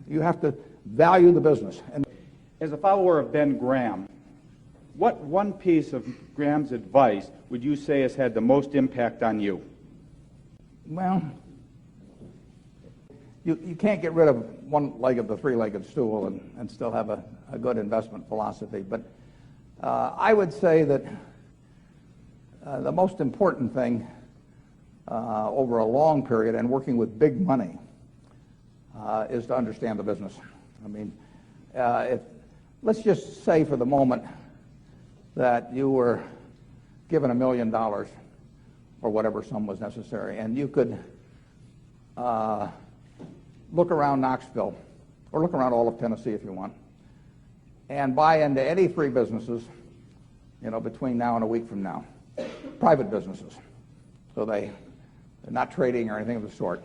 You have to value the business. And as a follower of Ben Graham, what one piece of Graham's advice would you say has had the most impact on you? Well, you can't get rid of one leg of the three-legged stool and still have a good investment philosophy. But I would say that the most important thing over a long period and working with big money is to understand the business. I mean, let's just say for the moment that you were given $1 million or whatever sum was necessary, and you could look around Knoxville or look around all of Tennessee if you want and buy into any three businesses, between now and a week from now, private businesses. So they're not trading or anything of the sort.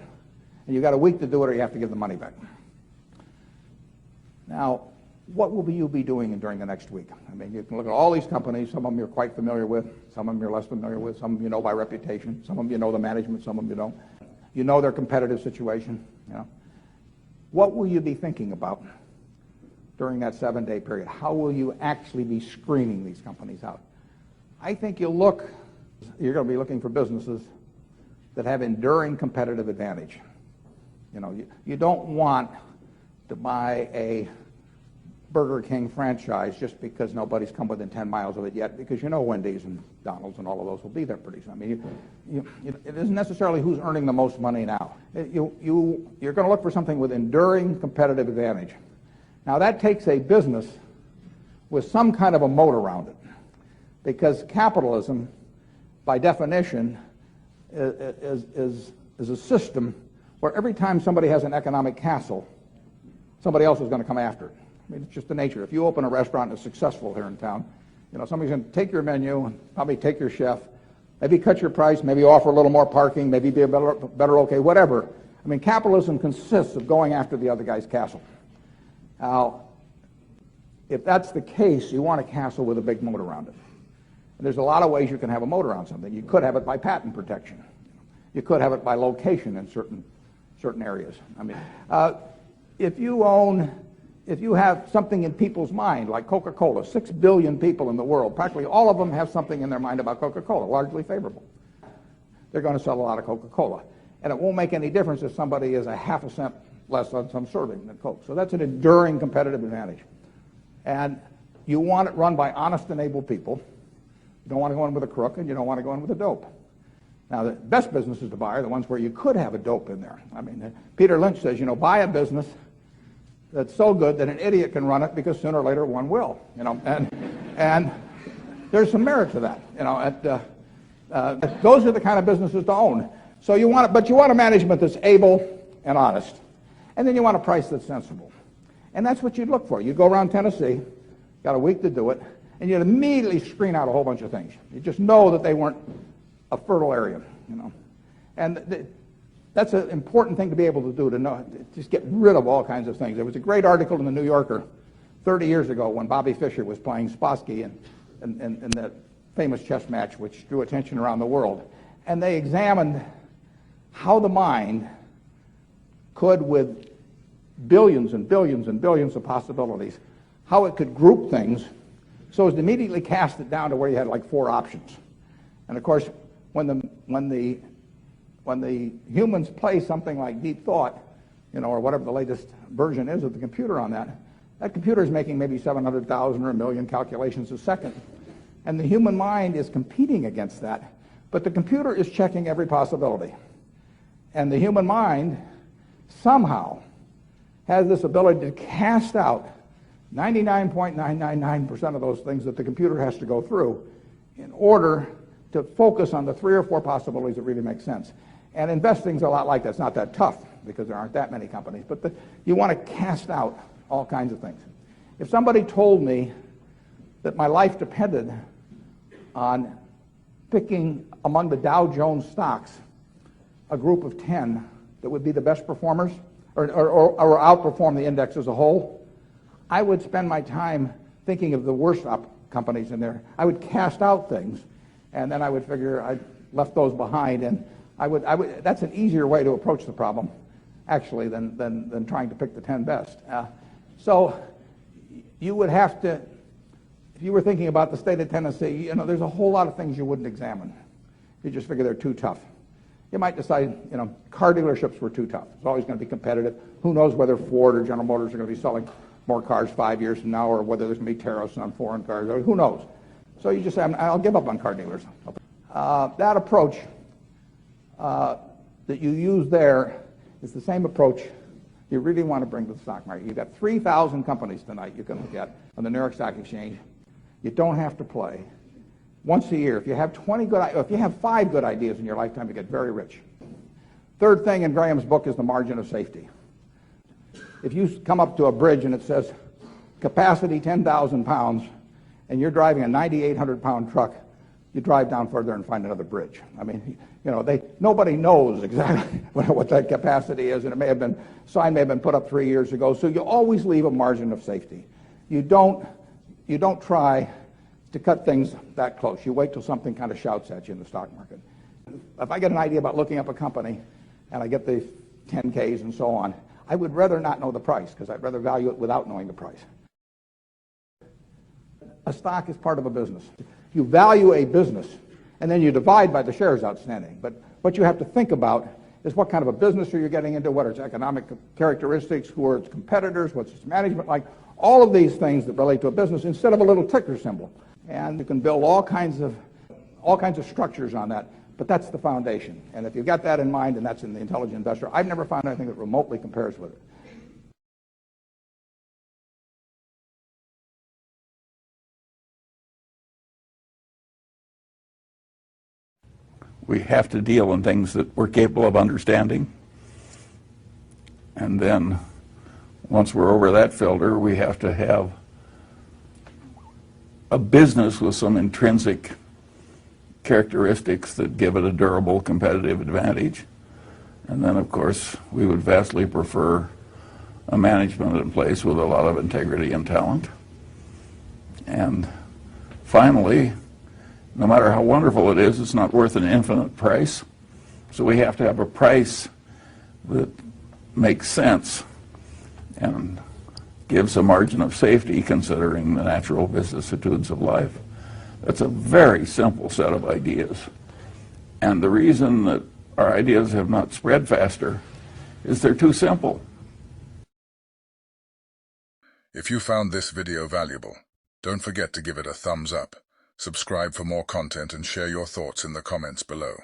And you've got a week to do it or you have to give the money back. Now, what will you be doing during the next week? I mean, you can look at all these companies. Some of them you're quite familiar with. Some of them you're less familiar with. Some of them you know by reputation. Some of them you know the management. Some of them you don't. You know their competitive situation. What will you be thinking about during that 7-day period? How will you actually be screening these companies out? I think you're going to be looking for businesses that have enduring competitive advantage. You don't want to buy a Burger King franchise just because nobody's come within 10 miles of it yet, because Wendy's and McDonald's and all of those will be there pretty soon. I mean, it isn't necessarily who's earning the most money now. You're going to look for something with enduring competitive advantage. Now, that takes a business with some kind of a moat around it, because capitalism, by definition, is a system where every time somebody has an economic castle, somebody else is going to come after it. I mean, it's just the nature. If you open a restaurant that's successful here in town, somebody's going to take your menu and probably take your chef, maybe cut your price, maybe offer a little more parking, maybe be a better okay, whatever. I mean, capitalism consists of going after the other guy's castle. Now, if that's the case, you want a castle with a big moat around it. And there's a lot of ways you can have a moat around something. You could have it by patent protection. You could have it by location in certain areas. I mean, if you have something in people's mind, like Coca-Cola, 6 billion people in the world, practically all of them have something in their mind about Coca-Cola, largely favorable. They're going to sell a lot of Coca-Cola. And it won't make any difference if somebody is a half a cent less on some serving than Coke. So that's an enduring competitive advantage. And you want it run by honest and able people. You don't want to go in with a crook, and you don't want to go in with a dope. Now, the best businesses to buy are the ones where you could have a dope in there. I mean, Peter Lynch says, buy a business that's so good that an idiot can run it, because sooner or later one will. And there's some merit to that. Those are the kind of businesses to own. So you want a management that's able and honest, and then you want a price that's sensible. And that's what you'd look for. You'd go around Tennessee, got a week to do it, and you'd immediately screen out a whole bunch of things. You just know that they weren't a fertile area, And that's an important thing to be able to do, to know, just get rid of all kinds of things. There was a great article in the New Yorker 30 years ago when Bobby Fischer was playing Spassky in that famous chess match which drew attention around the world. And they examined how the mind could, with billions and billions and billions of possibilities, how it could group things so as to immediately cast it down to where you had like 4 options. And of course, when the humans play something like deep thought, or whatever the latest version is of the computer on that computer is making maybe 700,000 or 1 million calculations a second. And the human mind is competing against that, but the computer is checking every possibility. And the human mind somehow has this ability to cast out 99.999% of those things that the computer has to go through in order to focus on the 3 or 4 possibilities that really make sense. And investing's a lot like that. It's not that tough because there aren't that many companies, but you want to cast out all kinds of things. If somebody told me that my life depended on picking among the Dow Jones stocks a group of 10 that would be the best performers or outperform the index as a whole, I would spend my time thinking of the worst companies in there. I would cast out things, and then I would figure I left those behind, and I would. That's an easier way to approach the problem actually, than trying to pick the 10 best. So you would have to, if you were thinking about the state of Tennessee, there's a whole lot of things you wouldn't examine. You just figure they're too tough. You might decide, car dealerships were too tough. It's always going to be competitive. Who knows whether Ford or General Motors are going to be selling more cars 5 years from now, or whether there's going to be tariffs on foreign cars. Who knows? So you just say, I'll give up on car dealers. That approach that you use there is the same approach you really want to bring to the stock market. You've got 3,000 companies tonight you can look at on the New York Stock Exchange. You don't have to play. Once a year, if you have 5 good ideas in your lifetime, you get very rich. Third thing in Graham's book is the margin of safety. If you come up to a bridge and it says capacity 10,000 pounds, and you're driving a 9,800-pound truck, you drive down further and find another bridge. I mean, nobody knows exactly what that capacity is, and sign may have been put up 3 years ago. So you always leave a margin of safety. You don't try to cut things that close. You wait till something kind of shouts at you in the stock market. If I get an idea about looking up a company, and I get the 10Ks and so on, I would rather not know the price, because I'd rather value it without knowing the price. A stock is part of a business. You value a business, and then you divide by the shares outstanding. But what you have to think about is what kind of a business are you getting into, what are its economic characteristics, who are its competitors, what's its management like, all of these things that relate to a business instead of a little ticker symbol. And you can build all kinds of structures on that, but that's the foundation. And if you've got that in mind, and that's in the Intelligent Investor, I've never found anything that remotely compares with it. We have to deal in things that we're capable of understanding. And then once we're over that filter, we have to have a business with some intrinsic characteristics that give it a durable competitive advantage. And then, of course, we would vastly prefer a management in place with a lot of integrity and talent. And finally, no matter how wonderful it is, it's not worth an infinite price. So we have to have a price that makes sense and gives a margin of safety considering the natural vicissitudes of life. That's a very simple set of ideas. And the reason that our ideas have not spread faster is they're too simple. If you found this video valuable, don't forget to give it a thumbs up. Subscribe for more content and share your thoughts in the comments below.